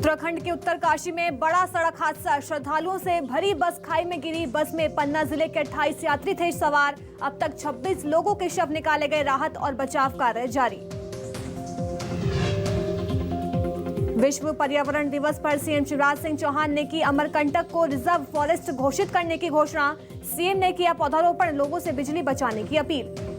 उत्तराखंड के उत्तरकाशी में बड़ा सड़क हादसा। श्रद्धालुओं से भरी बस खाई में गिरी। बस में पन्ना जिले के 28 यात्री थे सवार। अब तक 26 लोगों के शव निकाले गए। राहत और बचाव कार्य जारी। विश्व पर्यावरण दिवस पर सीएम शिवराज सिंह चौहान ने की अमरकंटक को रिजर्व फॉरेस्ट घोषित करने की घोषणा। सीएम ने किया पौधारोपण, लोगों से बिजली बचाने की अपील।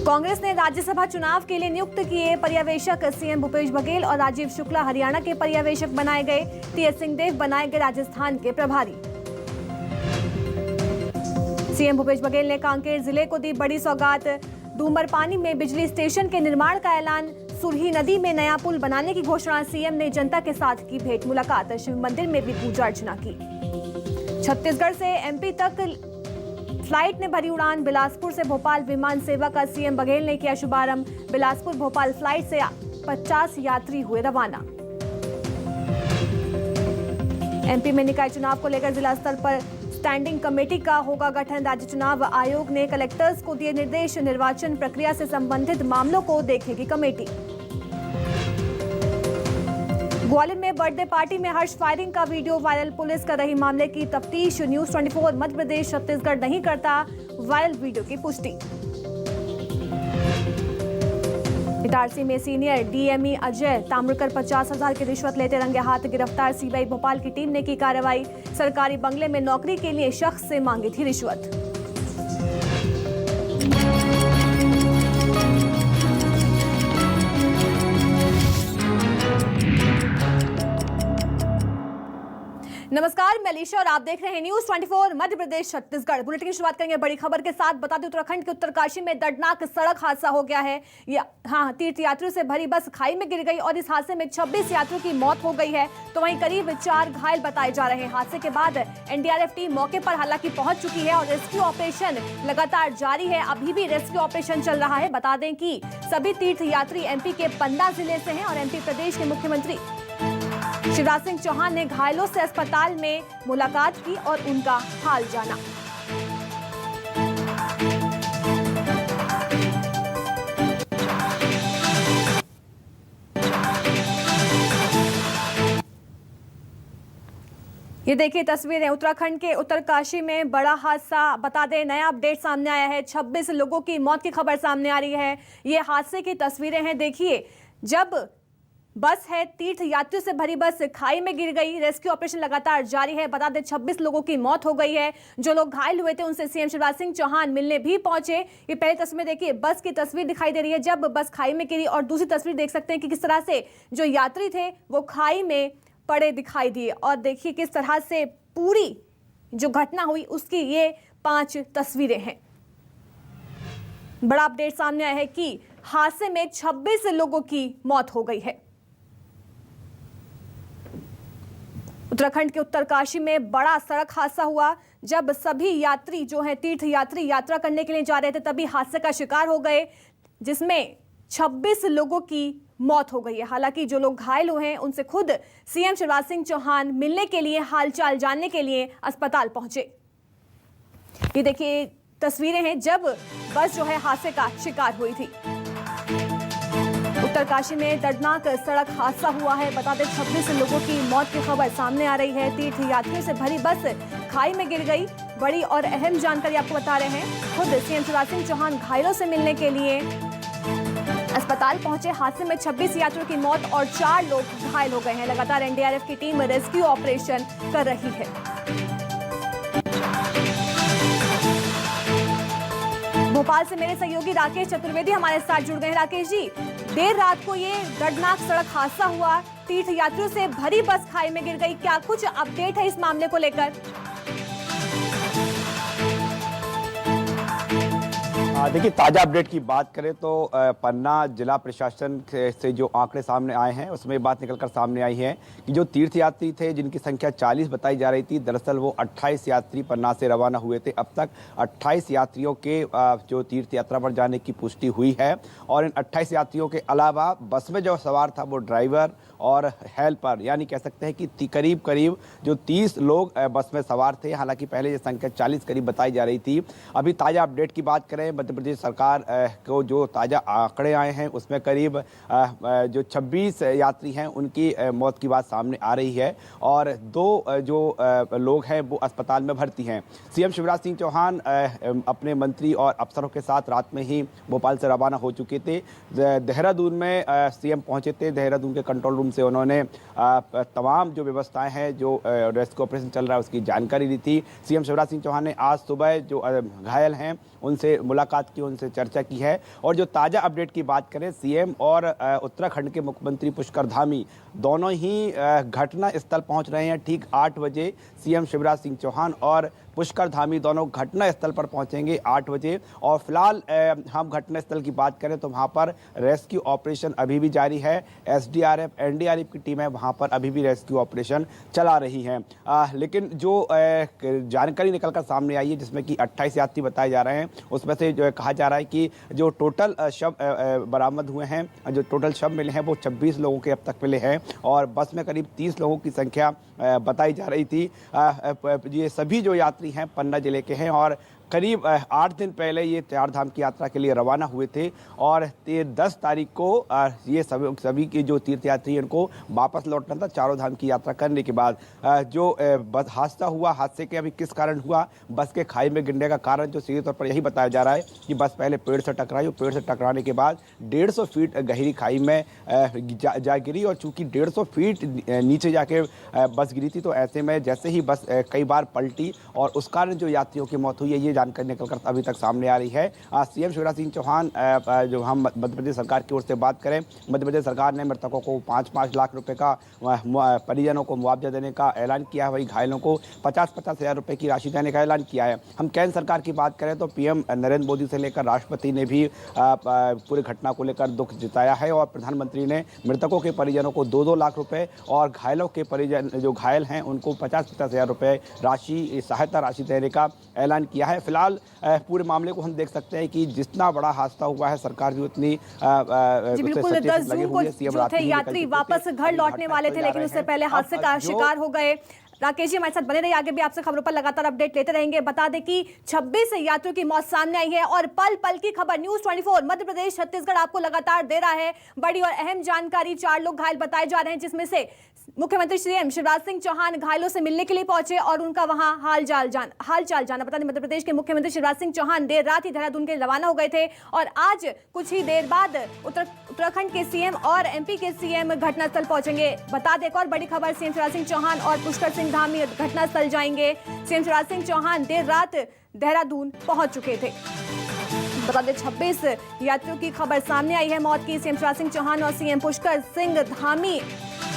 कांग्रेस ने राज्यसभा चुनाव के लिए नियुक्त किए पर्यवेक्षक। सीएम भूपेश बघेल और राजीव शुक्ला हरियाणा के पर्यवेक्षक बनाए गए। टीएस सिंहदेव बनाए गए राजस्थान के प्रभारी। सीएम भूपेश बघेल ने कांकेर जिले को दी बड़ी सौगात। डूमरपानी में बिजली स्टेशन के निर्माण का ऐलान। सुरही नदी में नया पुल बनाने की घोषणा। सीएम ने जनता के साथ की भेंट मुलाकात। शिव मंदिर में भी पूजा अर्चना की। छत्तीसगढ़ से एमपी तक फ्लाइट ने भरी उड़ान। बिलासपुर से भोपाल विमान सेवा का सीएम बघेल ने किया शुभारंभ। बिलासपुर भोपाल फ्लाइट से 50 यात्री हुए रवाना। एमपी में निकाय चुनाव को लेकर जिला स्तर पर स्टैंडिंग कमेटी का होगा गठन। राज्य चुनाव आयोग ने कलेक्टर्स को दिए निर्देश। निर्वाचन प्रक्रिया से संबंधित मामलों को देखेगी कमेटी। ग्वालियर में बर्थडे पार्टी में हर्ष फायरिंग का वीडियो वायरल। पुलिस कर रही मामले की तफ्तीश। न्यूज 24 मध्य प्रदेश छत्तीसगढ़ नहीं करता वायरल वीडियो की पुष्टि। इटारसी में सीनियर डीएमई अजय ताम्रकर 50,000 की रिश्वत लेते रंगे हाथ गिरफ्तार। सीबीआई भोपाल की टीम ने की कार्रवाई। सरकारी बंगले में नौकरी के लिए शख्स से मांगी थी रिश्वत। नमस्कार, मैं अलीशा और आप देख रहे हैं न्यूज 24 मध्य प्रदेश छत्तीसगढ़। बुलेटिन की शुरुआत करेंगे बड़ी खबर के साथ। बता दें, उत्तराखंड के उत्तरकाशी में दर्दनाक सड़क हादसा हो गया है। तीर्थ यात्रियों से भरी बस खाई में गिर गई और इस हादसे में 26 यात्रियों की मौत हो गई है, तो वहीं करीब 4 घायल बताए जा रहे हैं। हादसे के बाद एनडीआरएफ टीम मौके पर हालांकि पहुंच चुकी है और रेस्क्यू ऑपरेशन लगातार जारी है। अभी भी रेस्क्यू ऑपरेशन चल रहा है। बता दें कि सभी तीर्थ यात्री एमपी के पन्ना जिले से हैं और एमपी प्रदेश के मुख्यमंत्री शिवराज सिंह चौहान ने घायलों से अस्पताल में मुलाकात की और उनका हाल जाना। ये देखिए तस्वीरें उत्तराखंड के उत्तरकाशी में बड़ा हादसा। बता दें, नया अपडेट सामने आया है। 26 लोगों की मौत की खबर सामने आ रही है। ये हादसे की तस्वीरें हैं। देखिए, जब बस है, तीर्थ यात्रियों से भरी बस खाई में गिर गई। रेस्क्यू ऑपरेशन लगातार जारी है। बता दें 26 लोगों की मौत हो गई है। जो लोग घायल हुए थे उनसे सीएम शिवराज सिंह चौहान मिलने भी पहुंचे। ये पहली तस्वीर देखिए, बस की तस्वीर दिखाई दे रही है जब बस खाई में गिरी, और दूसरी तस्वीर देख सकते हैं कि किस तरह से जो यात्री थे वो खाई में पड़े दिखाई दिए। और देखिए किस तरह से पूरी जो घटना हुई उसकी ये 5 तस्वीरें हैं। बड़ा अपडेट सामने आया है कि हादसे में 26 लोगों की मौत हो गई है। उत्तराखंड के उत्तरकाशी में बड़ा सड़क हादसा हुआ। जब सभी यात्री जो हैं तीर्थ यात्री यात्रा करने के लिए जा रहे थे तभी हादसे का शिकार हो गए, जिसमें 26 लोगों की मौत हो गई है। हालांकि जो लोग घायल हुए हैं उनसे खुद सीएम शिवराज सिंह चौहान मिलने के लिए, हालचाल जानने के लिए अस्पताल पहुंचे। ये देखिए तस्वीरें हैं जब बस जो है हादसे का शिकार हुई थी। उत्तरकाशी में दर्दनाक सड़क हादसा हुआ है। बता दें 26 लोगों की मौत की खबर सामने आ रही है। तीर्थ यात्रियों से भरी बस खाई में गिर गई। बड़ी और अहम जानकारी आपको बता रहे हैं। खुद सीएम शिवराज सिंह चौहान घायलों से मिलने के लिए अस्पताल पहुंचे। हादसे में 26 यात्रियों की मौत और 4 लोग घायल हो गए हैं। लगातार एनडीआरएफ की टीम रेस्क्यू ऑपरेशन कर रही है। भोपाल से मेरे सहयोगी राकेश चतुर्वेदी हमारे साथ जुड़ गए हैं। राकेश जी, देर रात को ये दर्दनाक सड़क हादसा हुआ, तीर्थ यात्रियों से भरी बस खाई में गिर गई। क्या कुछ अपडेट है इस मामले को लेकर? देखिए, ताज़ा अपडेट की बात करें तो पन्ना जिला प्रशासन से जो आंकड़े सामने आए हैं उसमें बात निकलकर सामने आई है कि जो तीर्थयात्री थे जिनकी संख्या 40 बताई जा रही थी, दरअसल वो 28 यात्री पन्ना से रवाना हुए थे। अब तक 28 यात्रियों के जो तीर्थ यात्रा पर जाने की पुष्टि हुई है और इन 28 यात्रियों के अलावा बस में जो सवार था वो ड्राइवर और हेल्पर, यानी कह सकते हैं कि करीब करीब जो 30 लोग बस में सवार थे। हालांकि पहले ये संख्या 40 करीब बताई जा रही थी। अभी ताज़ा अपडेट की बात करें, मध्य प्रदेश सरकार को जो ताज़ा आंकड़े आए हैं उसमें करीब जो 26 यात्री हैं उनकी मौत की बात सामने आ रही है और 2 जो लोग हैं वो अस्पताल में भर्ती हैं। सीएम शिवराज सिंह चौहान अपने मंत्री और अफसरों के साथ रात में ही भोपाल से रवाना हो चुके थे। देहरादून में सीएम पहुंचे थे। देहरादून के कंट्रोल रूम से उन्होंने तमाम जो व्यवस्थाएं हैं, जो रेस्क्यू ऑपरेशन चल रहा है उसकी जानकारी दी थी। सीएम शिवराज सिंह चौहान ने आज सुबह जो घायल हैं उनसे मुलाकात की, उनसे चर्चा की है। और जो ताज़ा अपडेट की बात करें, सीएम और उत्तराखंड के मुख्यमंत्री पुष्कर धामी दोनों ही घटना स्थल पहुंच रहे हैं। ठीक 8 बजे सीएम शिवराज सिंह चौहान और पुष्कर धामी दोनों घटना स्थल पर पहुंचेंगे 8 बजे। और फिलहाल हम घटना स्थल की बात करें तो वहां पर रेस्क्यू ऑपरेशन अभी भी जारी है। एसडीआरएफ, एनडीआरएफ की टीमें वहां पर अभी भी रेस्क्यू ऑपरेशन चला रही हैं। लेकिन जो जानकारी निकलकर सामने आई है जिसमें कि 28 यात्री बताए जा रहे हैं, उसमें से जो कहा जा रहा है कि जो टोटल शव बरामद हुए हैं, जो टोटल शव मिले हैं वो 26 लोगों के अब तक मिले हैं और बस में करीब 30 लोगों की संख्या बताई जा रही थी। ये सभी जो यात्री हैं पन्ना जिले के हैं और करीब 8 दिन पहले ये 4 धाम की यात्रा के लिए रवाना हुए थे और 10 तारीख को ये सभी के जो तीर्थयात्री हैं उनको वापस लौटना था चारों धाम की यात्रा करने के बाद। जो बस हादसा हुआ, हादसे के अभी किस कारण हुआ, बस के खाई में गिरने का कारण जो सीधे तौर पर यही बताया जा रहा है कि बस पहले पेड़ से टकराई और पेड़ से टकराने के बाद 150 फीट गहरी खाई में जा गिरी और चूंकि 150 फीट नीचे जाके बस गिरी थी तो ऐसे में जैसे ही बस कई बार पलटी और उस कारण जो यात्रियों की मौत हुई है ये जानकारी निकलकर अभी तक सामने आ रही है। सीएम शिवराज सिंह चौहान जो हम मध्य प्रदेश सरकार की ओर से बात करें, मध्य प्रदेश सरकार ने मृतकों को 5-5 लाख रुपए का परिजनों को मुआवजा देने का ऐलान किया है। वही घायलों को 50-50 हज़ार रुपए की राशि देने का ऐलान किया है। हम केंद्र सरकार की बात करें तो पीएम नरेंद्र मोदी से लेकर राष्ट्रपति ने भी पूरी घटना को लेकर दुख जताया है और प्रधानमंत्री ने मृतकों के परिजनों को 2-2 लाख रुपए और घायलों के परिजन जो घायल हैं उनको 50-50 हज़ार रुपए राशि, सहायता राशि देने का ऐलान किया है। फिलहाल पूरे मामले को हम देख सकते हैं कि जितना बड़ा हादसा हुआ है सरकार भी उतनी बिल्कुल 10 जून को जो थे यात्री वापस घर लौटने वाले थे लेकिन उससे पहले हादसे का शिकार हो गए। राकेश जी हमारे साथ बने रहिए, आगे भी आपसे खबरों पर लगातार अपडेट लेते रहेंगे। बता दें कि 26 यात्रियों की मौत सामने आई है और पल पल की खबर न्यूज़ 24 मध्य प्रदेश छत्तीसगढ़ आपको लगातार दे रहा है बड़ी और अहम जानकारी। 4 लोग घायल बताए जा रहे हैं जिसमें से मुख्यमंत्री सीएम शिवराज सिंह चौहान घायलों से मिलने के लिए पहुंचे और उनका वहां हाल चाल जाना। बता दें मध्य प्रदेश के मुख्यमंत्री शिवराज सिंह चौहान देर रात ही देहरादून के रवाना हो गए थे और आज कुछ ही देर बाद उत्तराखंड के सीएम और एमपी के सीएम घटनास्थल पहुंचेंगे। बता दें एक और बड़ी खबर, सीएम शिवराज सिंह चौहान और पुष्कर सिंह धामी घटनास्थल जाएंगे। सीएम शिवराज सिंह चौहान देर रात देहरादून पहुंच चुके थे। बता दें 26 यात्रियों की खबर सामने आई है मौत की। सीएम शिवराज सिंह चौहान और सीएम पुष्कर सिंह धामी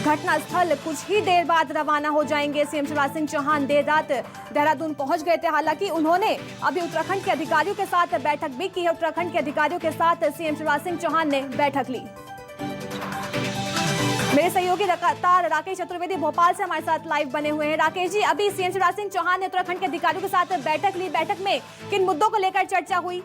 घटनास्थल कुछ ही देर बाद रवाना हो जाएंगे। सीएम शिवराज सिंह चौहान देर रात देहरादून पहुंच गए थे। हालांकि उन्होंने अभी उत्तराखंड के अधिकारियों के साथ बैठक भी की है। उत्तराखंड के अधिकारियों के साथ सीएम शिवराज सिंह चौहान ने बैठक ली। मेरे सहयोगी लगातार राकेश चतुर्वेदी भोपाल से हमारे साथ लाइव बने हुए हैं। राकेश जी, अभी सीएम शिवराज सिंह चौहान ने उत्तराखंड के अधिकारियों के साथ बैठक ली। बैठक में किन मुद्दों को लेकर चर्चा हुई?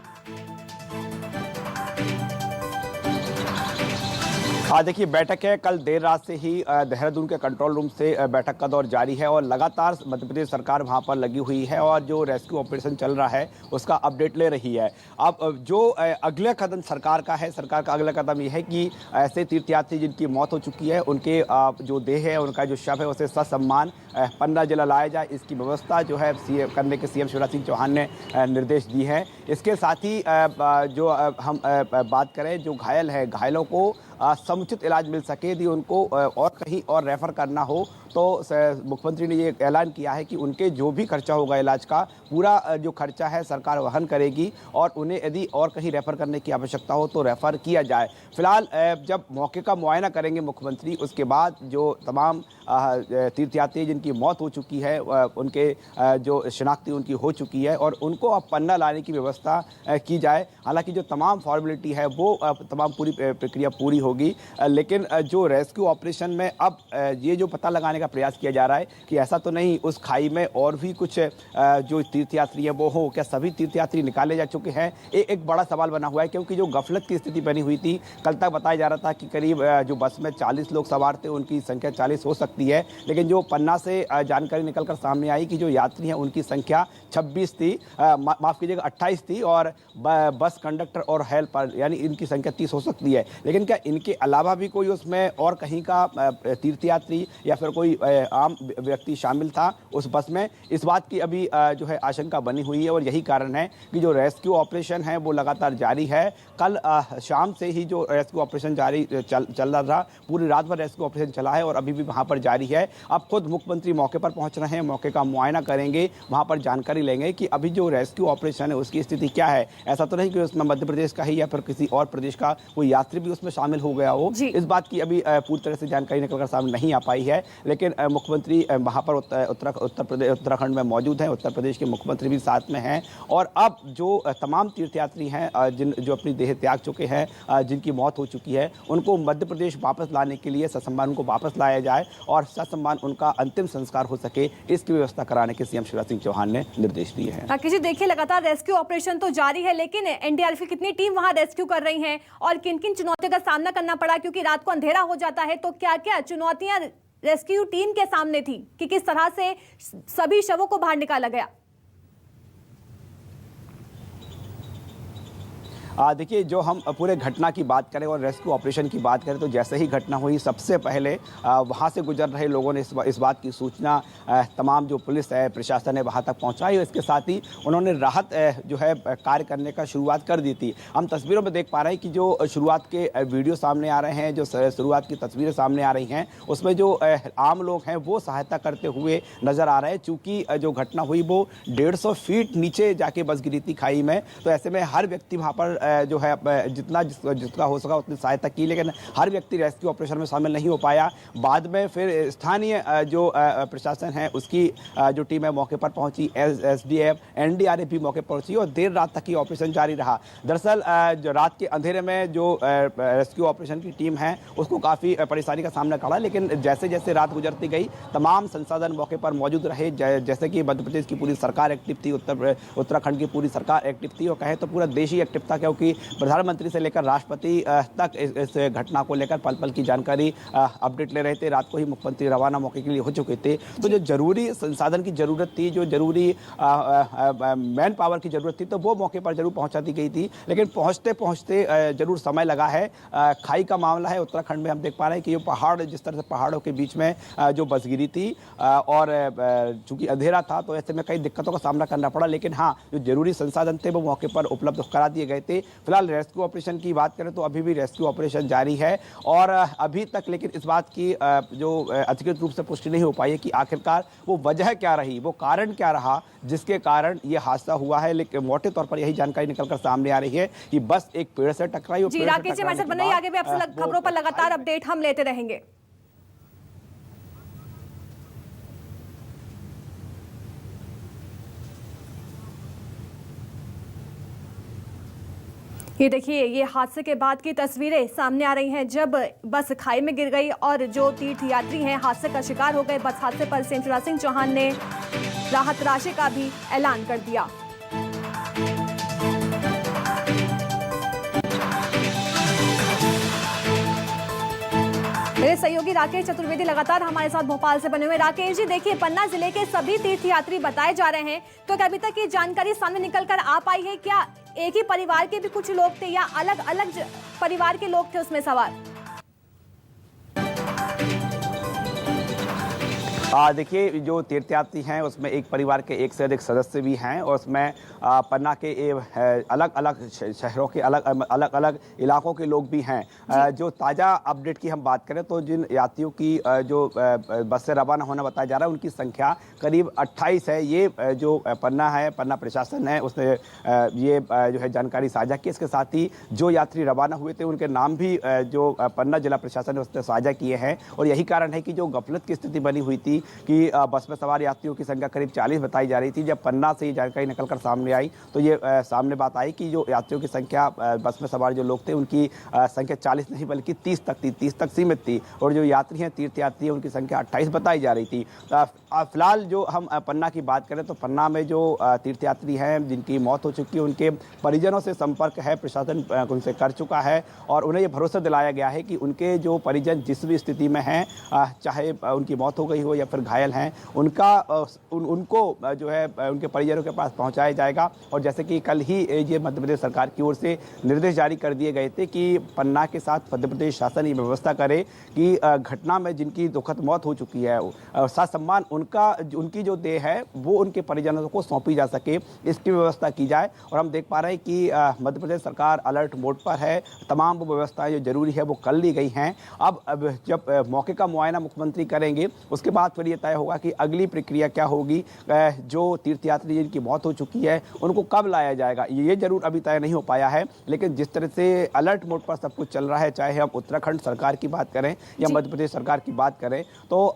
देखिए, बैठक है कल देर रात से ही देहरादून के कंट्रोल रूम से बैठक का दौर जारी है और लगातार मध्य प्रदेश सरकार वहां पर लगी हुई है और जो रेस्क्यू ऑपरेशन चल रहा है उसका अपडेट ले रही है। अब जो अगला कदम सरकार का है, सरकार का अगला कदम यह है कि ऐसे तीर्थयात्री जिनकी मौत हो चुकी है उनके जो देह है, उनका जो शव है उसे ससम्मान पन्ना जिला लाया जाए, इसकी व्यवस्था जो है करने के सीएम शिवराज सिंह चौहान ने निर्देश दिए हैं। इसके साथ ही जो हम बात करें, जो घायल है, घायलों को समुचित इलाज मिल सके, यदि उनको और कहीं और रेफर करना हो तो मुख्यमंत्री ने ये ऐलान किया है कि उनके जो भी खर्चा होगा इलाज का, पूरा जो खर्चा है सरकार वहन करेगी और उन्हें यदि और कहीं रेफर करने की आवश्यकता हो तो रेफर किया जाए। फिलहाल जब मौके का मुआयना करेंगे मुख्यमंत्री, उसके बाद जो तमाम तीर्थयात्री जिनकी मौत हो चुकी है उनके जो शिनाख्ती उनकी हो चुकी है और उनको अब पन्ना लाने की व्यवस्था की जाए। हालांकि जो तमाम फॉर्मेलिटी है वो तमाम पूरी प्रक्रिया पूरी होगी, लेकिन जो रेस्क्यू ऑपरेशन में अब ये जो पता लगाने का का प्रयास किया जा रहा है कि ऐसा तो नहीं उस खाई में और भी कुछ जो तीर्थयात्री है वो हो, क्या सभी तीर्थयात्री निकाले जा चुके हैं। एक बड़ा सवाल बना हुआ है, क्योंकि जो गफलत की स्थिति बनी हुई थी, कल तक बताया जा रहा था कि करीब जो बस में 40 लोग सवार थे उनकी संख्या 40 हो सकती है, लेकिन जो पन्ना से जानकारी निकलकर सामने आई कि जो यात्री हैं उनकी संख्या 26 थी, माफ कीजिएगा 28 थी, और बस कंडक्टर और हेल्पर यानी इनकी संख्या 30 हो सकती है। लेकिन क्या इनके अलावा भी कोई उसमें और कहीं का तीर्थयात्री या फिर कोई आम व्यक्ति शामिल था उस बस में, इस बात की अभी जो है आशंका बनी हुई है। और यही कारण है कि जो रेस्क्यू ऑपरेशन है वो लगातार जारी है। कल शाम से ही जो रेस्क्यू ऑपरेशन जारी चल रहा था, पूरी रात भर रेस्क्यू ऑपरेशन चला है और अभी भी वहां पर जारी है। अब खुद मुख्यमंत्री मौके पर पहुंच रहे हैं, मौके का मुआयना करेंगे, वहां पर जानकारी लेंगे कि अभी जो रेस्क्यू ऑपरेशन है उसकी स्थिति क्या है। ऐसा तो नहीं कि उसमें मध्य प्रदेश का ही या फिर किसी और प्रदेश का कोई यात्री भी उसमें शामिल हो गया हो, इस बात की अभी पूरी तरह से जानकारी निकलकर सामने नहीं आ पाई है। लेकिन मुख्यमंत्री वहां पर उत्तराखंड में मौजूद हैं, उत्तर प्रदेश के मुख्यमंत्री भी साथ में हैं। और अब जो तमाम तीर्थयात्री हैं जो अपनी देह त्याग चुके हैं, जिनकी मौत हो चुकी है, उनको मध्य प्रदेश वापस लाने के लिए ससम्मान उनको वापस लाया जाए और ससम्मान उनका अंतिम संस्कार हो सके, इसकी व्यवस्था कराने के सीएम शिवराज सिंह चौहान ने निर्देश दिए हैं। राकेश जी, देखिए लगातार रेस्क्यू ऑपरेशन तो जारी है, लेकिन एनडीआरएफ की कितनी टीम वहां रेस्क्यू कर रही हैं और किन किन चुनौतियों का सामना करना पड़ा, क्योंकि रात को अंधेरा हो जाता है, तो क्या क्या चुनौतियां रेस्क्यू टीम के सामने थी कि किस तरह से सभी शवों को बाहर निकाला गया? देखिए, जो हम पूरे घटना की बात करें और रेस्क्यू ऑपरेशन की बात करें तो जैसे ही घटना हुई सबसे पहले वहां से गुजर रहे लोगों ने इस बात की सूचना तमाम जो पुलिस है, प्रशासन है, वहां तक पहुंचाई और इसके साथ ही उन्होंने राहत जो है कार्य करने का शुरुआत कर दी थी। हम तस्वीरों में देख पा रहे हैं कि जो शुरुआत के वीडियो सामने आ रहे हैं, जो शुरुआत की तस्वीरें सामने आ रही हैं, उसमें जो आम लोग हैं वो सहायता करते हुए नजर आ रहे हैं। चूँकि जो घटना हुई वो 150 फीट नीचे जाके बस गिरी थी खाई में, तो ऐसे में हर व्यक्ति वहाँ पर जो है जितना हो सका उतनी सहायता की, लेकिन हर व्यक्ति रेस्क्यू ऑपरेशन में शामिल नहीं हो पाया। बाद में फिर स्थानीय जो प्रशासन है उसकी जो टीम है मौके पर पहुंची, एसडीएफ, एनडीआरएफ भी मौके पर पहुंची और देर रात तक ये ऑपरेशन जारी रहा। दरअसल जो रात के अंधेरे में जो रेस्क्यू ऑपरेशन की टीम है उसको काफ़ी परेशानी का सामना करा, लेकिन जैसे जैसे रात गुजरती गई तमाम संसाधन मौके पर मौजूद रहे। जैसे कि मध्य प्रदेश की पूरी सरकार एक्टिव थी, उत्तराखंड की पूरी सरकार एक्टिव थी और कहें तो पूरा देश ही एक्टिव था, क्योंकि प्रधानमंत्री से लेकर राष्ट्रपति तक इस घटना को लेकर पल पल की जानकारी अपडेट ले रहे थे। रात को ही मुख्यमंत्री रवाना मौके के लिए हो चुके थे। तो जो जरूरी संसाधन की जरूरत थी, जो जरूरी मैन पावर की जरूरत थी, तो वो मौके पर जरूर पहुंचा दी गई थी, लेकिन पहुंचते पहुंचते जरूर समय लगा है। खाई का मामला है उत्तराखंड में, हम देख पा रहे हैं कि ये पहाड़, जिस तरह से पहाड़ों के बीच में जो बस गिरी थी और चूंकि अंधेरा था तो ऐसे में कई दिक्कतों का सामना करना पड़ा, लेकिन हाँ जो जरूरी संसाधन थे वो मौके पर उपलब्ध करा दिए गए थे। फिलहाल रेस्क्यू ऑपरेशन की बात करें तो अभी भी रेस्क्यू ऑपरेशन जारी है और अभी तक लेकिन इस बात की जो अधिकृत रूप से पुष्टि नहीं हो पाई है कि आखिरकार वो वजह क्या रही, वो कारण क्या रहा जिसके कारण ये हादसा हुआ है। लेकिन मोटे तौर पर यही जानकारी निकलकर सामने आ रही है कि बस एक पेड़ से टकराई और जी राकेश जी, हमारे साथ बनाइए, आगे भी आपसे खबरों पर लगातार अपडेट हम लेते रहेंगे। ये देखिए, ये हादसे के बाद की तस्वीरें सामने आ रही हैं जब बस खाई में गिर गई और जो तीर्थयात्री हैं हादसे का शिकार हो गए। बस हादसे पर सीएम शिवराज सिंह चौहान ने राहत राशि का भी ऐलान कर दिया। मेरे सहयोगी राकेश चतुर्वेदी लगातार हमारे साथ भोपाल से बने हुए। राकेश जी, देखिए पन्ना जिले के सभी तीर्थयात्री बताए जा रहे हैं, तो क्या अभी तक ये जानकारी सामने निकल कर आ पाई है? क्या एक ही परिवार के भी कुछ लोग थे या अलग अलग परिवार के लोग थे उसमें सवार? देखिए, जो तीर्थयात्री हैं उसमें एक परिवार के एक से अधिक सदस्य भी हैं और उसमें पन्ना के अलग अलग शहरों के अलग अलग इलाकों के लोग भी हैं। जो ताज़ा अपडेट की हम बात करें तो जिन यात्रियों की जो बस से रवाना होना बताया जा रहा है उनकी संख्या करीब 28 है। ये जो पन्ना है, पन्ना प्रशासन है, उसने ये जो है जानकारी साझा की। इसके साथ ही जो यात्री रवाना हुए थे उनके नाम भी जो पन्ना जिला प्रशासन ने उसने साझा किए हैं और यही कारण है कि जो गफलत की स्थिति बनी हुई थी कि बस में सवार यात्रियों की संख्या करीब 40 बताई जा रही थी। जब पन्ना से ये जानकारी निकल कर सामने आई तो ये सामने बात आई कि जो यात्रियों की संख्या बस में सवार जो लोग थे उनकी संख्या 40 नहीं बल्कि 30 तक थी, 30 तक सीमित थी। और जो यात्री हैं, तीर्थयात्री हैं, उनकी संख्या 28 बताई जा रही थी। फिलहाल जो हम पन्ना की बात करें तो पन्ना में जो तीर्थयात्री हैं जिनकी मौत हो चुकी है, उनके परिजनों से संपर्क है प्रशासन उनसे कर चुका है और उन्हें ये भरोसा दिलाया गया है कि उनके जो परिजन जिस भी स्थिति में हैं, चाहे उनकी मौत हो गई हो या फिर घायल हैं, उनको जो है उनके परिजनों के पास पहुंचाया जाएगा। और जैसे कि कल ही ये मध्य प्रदेश सरकार की ओर से निर्देश जारी कर दिए गए थे कि पन्ना के साथ मध्य प्रदेश शासन ये व्यवस्था करे कि घटना में जिनकी दुखद मौत हो चुकी है ससम्मान उनकी जो देह है वो उनके परिजनों को सौंपी जा सके, इसकी व्यवस्था की जाए। और हम देख पा रहे हैं कि मध्य प्रदेश सरकार अलर्ट मोड पर है। तमाम वो व्यवस्थाएं जो जरूरी है वो कर ली गई हैं। अब जब मौके का मुआयना मुख्यमंत्री करेंगे उसके बाद फिर ये तय होगा कि अगली प्रक्रिया क्या होगी, जो तीर्थयात्री जिनकी मौत हो चुकी है उनको कब लाया जाएगा, ये जरूर अभी तय नहीं हो पाया है। लेकिन जिस तरह से अलर्ट मोड पर सब कुछ चल रहा है, चाहे हम उत्तराखंड सरकार की बात करें या मध्य प्रदेश सरकार की बात करें, तो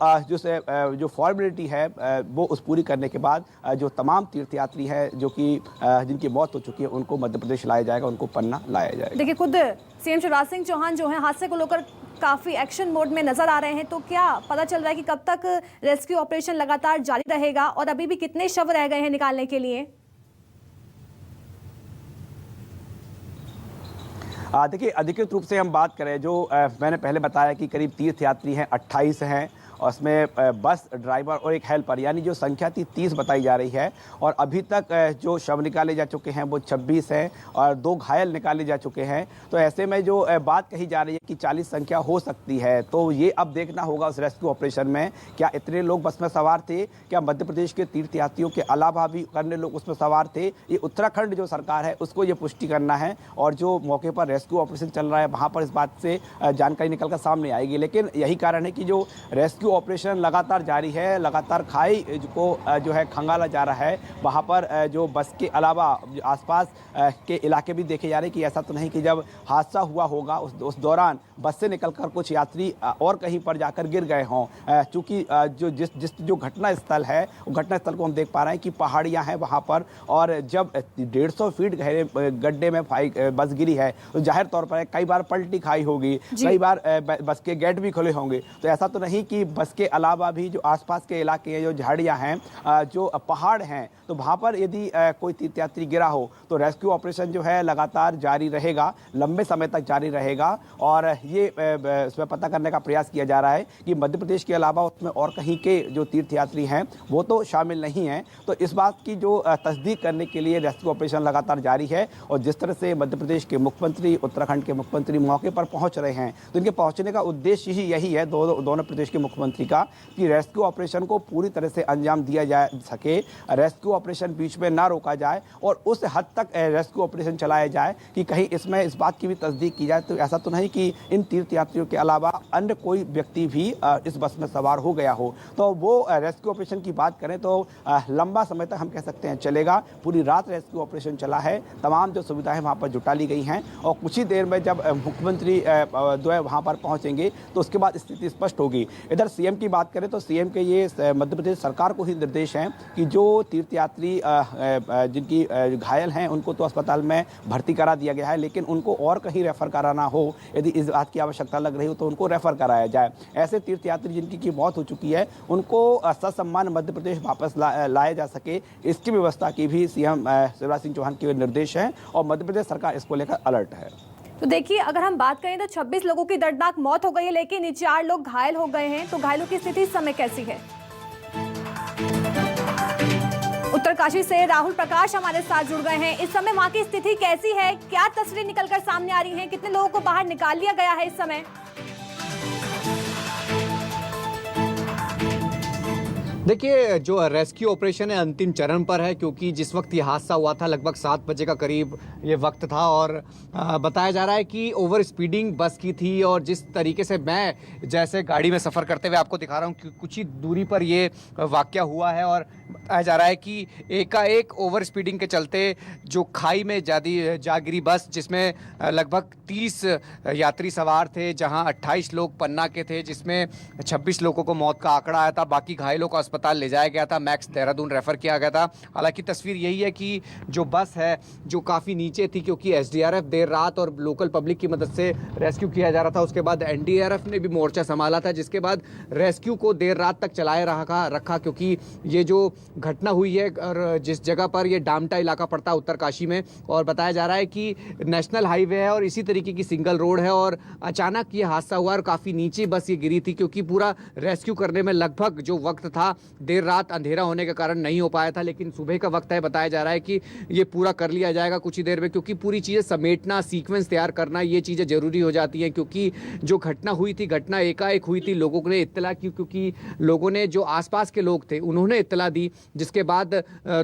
जो फॉर्मेलिटी है वो उस पूरी करने के बाद जो तमाम तीर्थयात्री हैं जो कि जिनकी मौत हो चुकी है उनको मध्य प्रदेश लाया जाएगा, उनको पन्ना लाया जाएगा। देखिए, खुद सीएम शिवराज सिंह चौहान जो है हादसे को लेकर काफी एक्शन मोड में नजर आ रहे हैं, तो क्या पता चल रहा है कि कब तक रेस्क्यू ऑपरेशन लगातार जारी रहेगा और अभी भी कितने शव रह गए हैं निकालने के लिए? देखिए, अधिकृत रूप से हम बात करें, जो मैंने पहले बताया कि करीब तीर्थयात्री हैं, 28 हैं और उसमें बस ड्राइवर और एक हेल्पर, यानी जो संख्या थी 30 बताई जा रही है। और अभी तक जो शव निकाले जा चुके हैं वो 26 हैं और 2 घायल निकाले जा चुके हैं। तो ऐसे में जो बात कही जा रही है कि 40 संख्या हो सकती है, तो ये अब देखना होगा उस रेस्क्यू ऑपरेशन में क्या इतने लोग बस में सवार थे, क्या मध्य प्रदेश के तीर्थयात्रियों के अलावा भी अन्य लोग उसमें सवार थे। ये उत्तराखंड जो सरकार है उसको ये पुष्टि करना है और जो मौके पर रेस्क्यू ऑपरेशन चल रहा है वहाँ पर इस बात से जानकारी निकल कर सामने आएगी। लेकिन यही कारण है कि जो रेस्क्यू ऑपरेशन लगातार जारी है, लगातार खाई को जो है खंगाला जा रहा है। वहाँ पर जो बस के अलावा आसपास के इलाके भी देखे जा रहे हैं कि ऐसा तो नहीं कि जब हादसा हुआ होगा उस दौरान बस से निकलकर कुछ यात्री और कहीं पर जाकर गिर गए हों। चूँकि जो घटना स्थल है वो घटना स्थल को हम देख पा रहे हैं कि पहाड़ियाँ हैं वहाँ पर, और जब 150 फीट गहरे गड्ढे में बस गिरी है तो जाहिर तौर पर कई बार पलटी खाई होगी, कई बार बस के गेट भी खुले होंगे। तो ऐसा तो नहीं कि बस के अलावा भी जो आसपास के इलाके हैं, जो झाड़ियाँ हैं, जो पहाड़ हैं, तो वहाँ पर यदि कोई तीर्थयात्री गिरा हो तो रेस्क्यू ऑपरेशन जो है लगातार जारी रहेगा, लंबे समय तक जारी रहेगा। और ये इसमें पता करने का प्रयास किया जा रहा है कि मध्य प्रदेश के अलावा उसमें और कहीं के जो तीर्थयात्री हैं वो तो शामिल नहीं हैं। तो इस बात की जो तस्दीक करने के लिए रेस्क्यू ऑपरेशन लगातार जारी है। और जिस तरह से मध्य प्रदेश के मुख्यमंत्री, उत्तराखंड के मुख्यमंत्री मौके पर पहुँच रहे हैं, तो इनके पहुँचने का उद्देश्य ही यही है दोनों प्रदेश के मुख्यमंत्री का, कि रेस्क्यू ऑपरेशन को पूरी तरह से अंजाम दिया जा सके, रेस्क्यू ऑपरेशन बीच में ना रोका जाए और उस हद तक रेस्क्यू ऑपरेशन चलाया जाए कि कहीं इसमें इस बात की भी तस्दीक की जाए तो ऐसा तो नहीं कि इन तीर्थयात्रियों के अलावा अन्य कोई व्यक्ति भी इस बस में सवार हो गया हो। तो वो रेस्क्यू ऑपरेशन की बात करें तो लंबा समय तक हम कह सकते हैं चलेगा। पूरी रात रेस्क्यू ऑपरेशन चला है, तमाम जो सुविधाएं वहाँ पर जुटा ली गई हैं और कुछ ही देर में जब मुख्यमंत्री द्वय वहाँ पर पहुँचेंगे तो उसके बाद स्थिति स्पष्ट होगी। इधर सीएम की बात करें तो सीएम के ये मध्य प्रदेश सरकार को ही निर्देश हैं कि जो तीर्थयात्री जिनकी घायल हैं उनको तो अस्पताल में भर्ती करा दिया गया है, लेकिन उनको और कहीं रेफर कराना हो, यदि इस बात की आवश्यकता लग रही हो तो उनको रेफर कराया जाए। ऐसे तीर्थयात्री जिनकी मौत हो चुकी है उनको ससम्मान मध्य प्रदेश वापस लाया जा सके, इसकी व्यवस्था की भी सीएम शिवराज सिंह चौहान के निर्देश हैं और मध्य प्रदेश सरकार इसको लेकर अलर्ट है। तो देखिए, अगर हम बात करें तो 26 लोगों की दर्दनाक मौत हो गई है, लेकिन 4 लोग घायल हो गए हैं। तो घायलों की स्थिति इस समय कैसी है? उत्तरकाशी से राहुल प्रकाश हमारे साथ जुड़ गए हैं। इस समय वहां की स्थिति कैसी है? क्या तस्वीरें निकलकर सामने आ रही हैं? कितने लोगों को बाहर निकाल लिया गया है इस समय? देखिए, जो रेस्क्यू ऑपरेशन है अंतिम चरण पर है, क्योंकि जिस वक्त ये हादसा हुआ था लगभग 7 बजे का करीब ये वक्त था और बताया जा रहा है कि ओवर स्पीडिंग बस की थी। और जिस तरीके से मैं जैसे गाड़ी में सफ़र करते हुए आपको दिखा रहा हूँ कि कुछ ही दूरी पर ये वाक़या हुआ है और बताया जा रहा है कि एकाएक ओवर स्पीडिंग के चलते जो खाई में जा गिरी बस, जिसमें लगभग 30 यात्री सवार थे, जहां 28 लोग पन्ना के थे, जिसमें 26 लोगों को मौत का आंकड़ा आया था। बाकी घायलों को अस्पताल ले जाया गया था, मैक्स देहरादून रेफर किया गया था। हालांकि तस्वीर यही है कि जो बस है जो काफ़ी नीचे थी, क्योंकि एसडीआरएफ देर रात और लोकल पब्लिक की मदद से रेस्क्यू किया जा रहा था। उसके बाद एनडीआरएफ ने भी मोर्चा संभाला था, जिसके बाद रेस्क्यू को देर रात तक चलाए रखा, क्योंकि ये जो घटना हुई है और जिस जगह पर ये डामटा इलाका पड़ता है उत्तरकाशी में, और बताया जा रहा है कि नेशनल हाईवे है और इसी तरीके की सिंगल रोड है और अचानक ये हादसा हुआ और काफ़ी नीचे बस ये गिरी थी, क्योंकि पूरा रेस्क्यू करने में लगभग जो वक्त था देर रात अंधेरा होने के कारण नहीं हो पाया था। लेकिन सुबह का वक्त है, बताया जा रहा है कि ये पूरा कर लिया जाएगा कुछ ही देर में, क्योंकि पूरी चीज़ें समेटना, सीक्वेंस तैयार करना, ये चीज़ें ज़रूरी हो जाती हैं। क्योंकि जो घटना हुई थी, घटना एकाएक हुई थी, लोगों ने इत्तला की, क्योंकि लोगों ने, जो आसपास के लोग थे उन्होंने इत्तला दी, जिसके बाद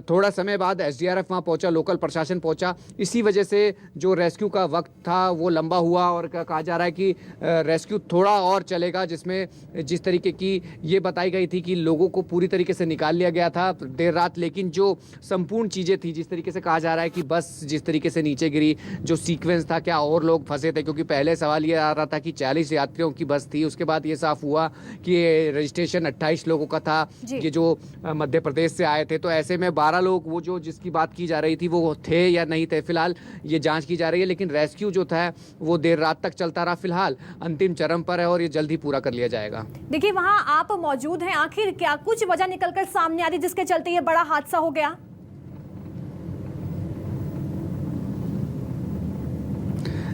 थोड़ा समय बाद एसडीआरएफ वहाँ पहुँचा, लोकल प्रशासन पहुँचा। इसी वजह से जो रेस्क्यू का वक्त था वो लंबा हुआ और कहा जा रहा है कि रेस्क्यू थोड़ा और चलेगा, जिसमें जिस तरीके की ये बताई गई थी कि लोगों को पूरी तरीके से निकाल लिया गया था देर रात। लेकिन जो संपूर्ण चीज़ें थी, जिस तरीके से कहा जा रहा है कि बस जिस तरीके से नीचे गिरी, जो सीक्वेंस था, क्या और लोग फंसे थे, क्योंकि पहले सवाल ये आ रहा था कि 40 यात्रियों की बस थी, उसके बाद ये साफ हुआ कि रजिस्ट्रेशन 28 लोगों का था, ये जो मध्य प्रदेश से आए थे। तो ऐसे में 12 लोग वो जो जिसकी बात की जा रही थी वो थे या नहीं थे, फिलहाल ये जांच की जा रही है। लेकिन रेस्क्यू जो था वो देर रात तक चलता रहा, फिलहाल अंतिम चरण पर है और ये जल्द ही पूरा कर लिया जाएगा। देखिए, वहां आप मौजूद हैं, आखिर क्या कुछ वजह निकलकर सामने आ रही जिसके चलते ये बड़ा हादसा हो गया?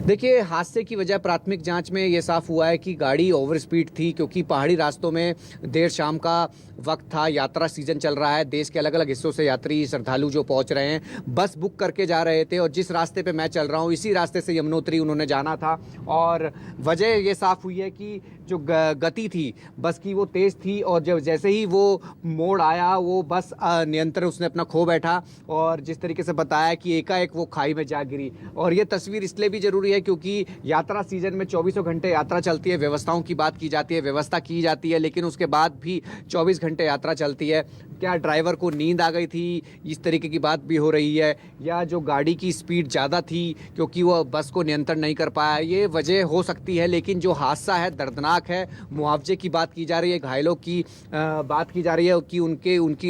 देखिए, हादसे की वजह प्राथमिक जांच में ये साफ हुआ है कि गाड़ी ओवर स्पीड थी, क्योंकि पहाड़ी रास्तों में देर शाम का वक्त था, यात्रा सीजन चल रहा है, देश के अलग अलग हिस्सों से यात्री श्रद्धालु जो पहुंच रहे हैं बस बुक करके जा रहे थे। और जिस रास्ते पे मैं चल रहा हूं इसी रास्ते से यमुनोत्री उन्होंने जाना था और वजह ये साफ हुई है कि जो गति थी बस की वो तेज़ थी और जब जैसे ही वो मोड़ आया वो बस नियंत्रण उसने अपना खो बैठा और जिस तरीके से बताया कि एकाएक वो खाई में जा गिरी। और ये तस्वीर इसलिए भी ज़रूरी है क्योंकि यात्रा सीजन में 24 घंटे यात्रा चलती है, व्यवस्थाओं की बात की जाती है, व्यवस्था की जाती है, लेकिन उसके बाद भी 24 घंटे यात्रा चलती है। क्या ड्राइवर को नींद आ गई थी, इस तरीके की बात भी हो रही है, या जो गाड़ी की स्पीड ज़्यादा थी क्योंकि वो बस को नियंत्रण नहीं कर पाया, ये वजह हो सकती है। लेकिन जो हादसा है दर्दनाक है, मुआवजे की बात की जा रही है, घायलों की बात की जा रही है कि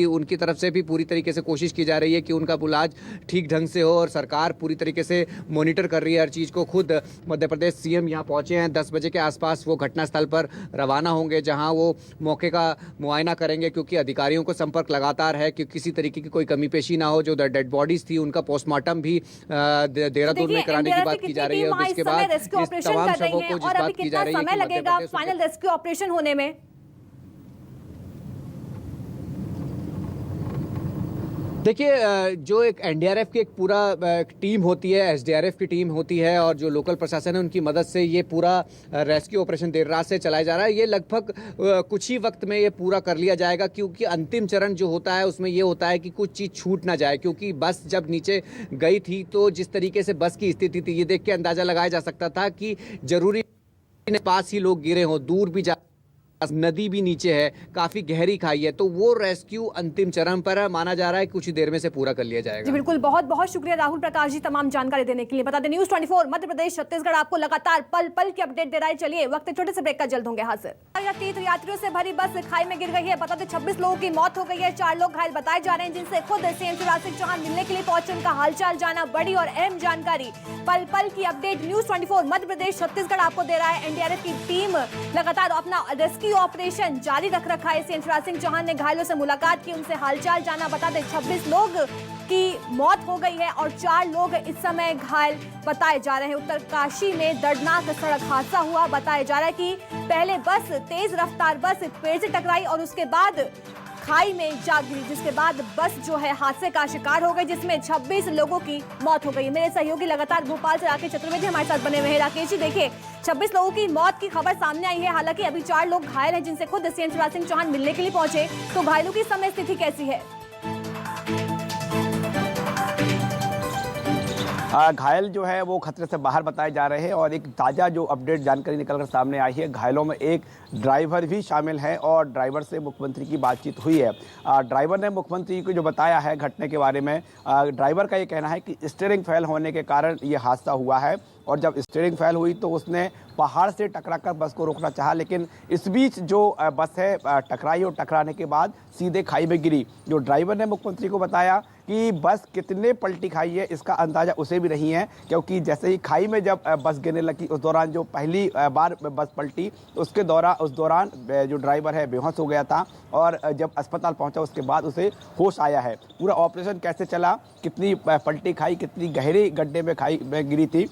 उनकी तरफ से भी पूरी तरीके से कोशिश की जा रही है कि उनका इलाज ठीक ढंग से हो और सरकार पूरी तरीके से मॉनिटर कर रही है हर चीज़ को। खुद मध्य प्रदेश सीएम यहाँ पहुँचे हैं, 10 बजे के आसपास वो घटनास्थल पर रवाना होंगे जहाँ वो मौके का मुआयना करेंगे, क्योंकि अधिकारियों को संपर्क लगातार है कि किसी तरीके की कोई कमी पेशी ना हो। जो डेड बॉडीज थी उनका पोस्टमार्टम भी देहरादून में कराने की बात की जा रही है और इसके बाद इस तमाम शवों को जिस बात की जा रही है कि लगेगा फाइनल रेस्क्यू ऑपरेशन होने में। देखिए, जो एक एनडीआरएफ की एक पूरा टीम होती है, एसडीआरएफ की टीम होती है और जो लोकल प्रशासन है उनकी मदद से ये पूरा रेस्क्यू ऑपरेशन देर रात से चलाया जा रहा है। ये लगभग कुछ ही वक्त में ये पूरा कर लिया जाएगा, क्योंकि अंतिम चरण जो होता है उसमें ये होता है कि कुछ चीज़ छूट ना जाए। क्योंकि बस जब नीचे गई थी तो जिस तरीके से बस की स्थिति थी ये देख के अंदाज़ा लगाया जा सकता था कि जरूरी पास ही लोग गिरे हों, दूर भी जा, नदी भी नीचे है, काफी गहरी खाई है, तो वो रेस्क्यू अंतिम चरण पर है। माना जा रहा है कुछ ही देर में से पूरा कर लिया जाएगा। जी बिल्कुल, बहुत बहुत शुक्रिया राहुल प्रकाश जी तमाम जानकारी देने के लिए। बता दें न्यूज़ 24 मध्य प्रदेश छत्तीसगढ़ आपको लगातार पल पल की अपडेट दे रहा है। चलिए वक्त छोटे से ब्रेक का, जल्द होंगे हाजिर। तीर्थ यात्रियों से भरी बस खाई में गिर गई है। बता दें 26 लोगों की मौत हो गई है, 4 लोग घायल बताए जा रहे हैं, जिनसे खुद सीएम शिवराज सिंह चौहान मिलने के लिए पहुंचे, उनका हालचाल जाना। बड़ी और अहम जानकारी, पल पल की अपडेट न्यूज़ 24 मध्य प्रदेश छत्तीसगढ़ आपको दे रहा है। एनडीआरएफ की टीम लगातार अपना रेस्क्यू ऑपरेशन जारी रख रखा है। सीएम शिवराज सिंह चौहान ने घायलों से मुलाकात की, उनसे हालचाल जाना। बता दें 26 लोग की मौत हो गई है और 4 लोग इस समय घायल बताए जा रहे हैं। उत्तरकाशी में दर्दनाक सड़क हादसा हुआ। बताया जा रहा है कि पहले बस, तेज रफ्तार बस पेड़ से टकराई और उसके बाद खाई में जा गिरी, जिसके बाद बस जो है हादसे का शिकार हो गई, जिसमें 26 लोगों की मौत हो गई। मेरे सहयोगी लगातार भोपाल से राकेश चतुर्वेदी हमारे साथ बने हुए हैं। राकेश जी, देखिए 26 लोगों की मौत की खबर सामने आई है। हालांकि अभी 4 लोग घायल हैं, जिनसे खुद सीएम शिवराज सिंह चौहान मिलने के लिए पहुंचे। तो घायलों की समय स्थिति कैसी है? घायल जो है वो खतरे से बाहर बताए जा रहे हैं और एक ताज़ा जो अपडेट जानकारी निकलकर सामने आई है, घायलों में एक ड्राइवर भी शामिल है और ड्राइवर से मुख्यमंत्री की बातचीत हुई है। ड्राइवर ने मुख्यमंत्री को जो बताया है घटने के बारे में, ड्राइवर का ये कहना है कि स्टीयरिंग फेल होने के कारण ये हादसा हुआ है और जब स्टीयरिंग फेल हुई तो उसने पहाड़ से टकराकर बस को रोकना चाहा, लेकिन इस बीच जो बस है टकराई और टकराने के बाद सीधे खाई में गिरी। जो ड्राइवर ने मुख्यमंत्री को बताया कि बस कितने पलटी खाई है इसका अंदाज़ा उसे भी नहीं है, क्योंकि जैसे ही खाई में जब बस गिरने लगी उस दौरान जो पहली बार बस पलटी उस दौरान जो ड्राइवर है बेहोश हो गया था और जब अस्पताल पहुंचा उसके बाद उसे होश आया है। पूरा ऑपरेशन कैसे चला, कितनी पलटी खाई, कितनी गहरे गड्ढे में खाई में गिरी थी,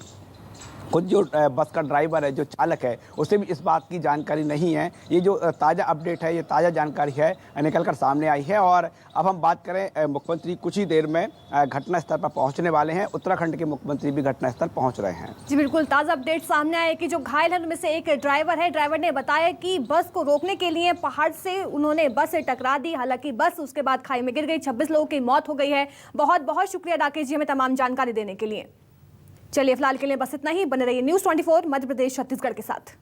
खुद जो बस का ड्राइवर है, जो चालक है, उसे भी इस बात की जानकारी नहीं है। ये जो ताज़ा अपडेट है, ये ताज़ा जानकारी है निकलकर सामने आई है। और अब हम बात करें, मुख्यमंत्री कुछ ही देर में घटनास्थल पर पहुंचने वाले हैं। उत्तराखंड के मुख्यमंत्री भी घटनास्थल पहुंच रहे हैं। जी बिल्कुल, ताज़ा अपडेट सामने आया कि जो घायल है उनमें से एक ड्राइवर है। ड्राइवर ने बताया कि बस को रोकने के लिए पहाड़ से उन्होंने बस से टकरा दी, हालांकि बस उसके बाद खाई में गिर गई। 26 लोगों की मौत हो गई है। बहुत बहुत शुक्रिया राकेश जी हमें तमाम जानकारी देने के लिए। चलिए फिलहाल के लिए बस इतना ही। बने रहिए न्यूज़ 24 मध्य प्रदेश छत्तीसगढ़ के साथ।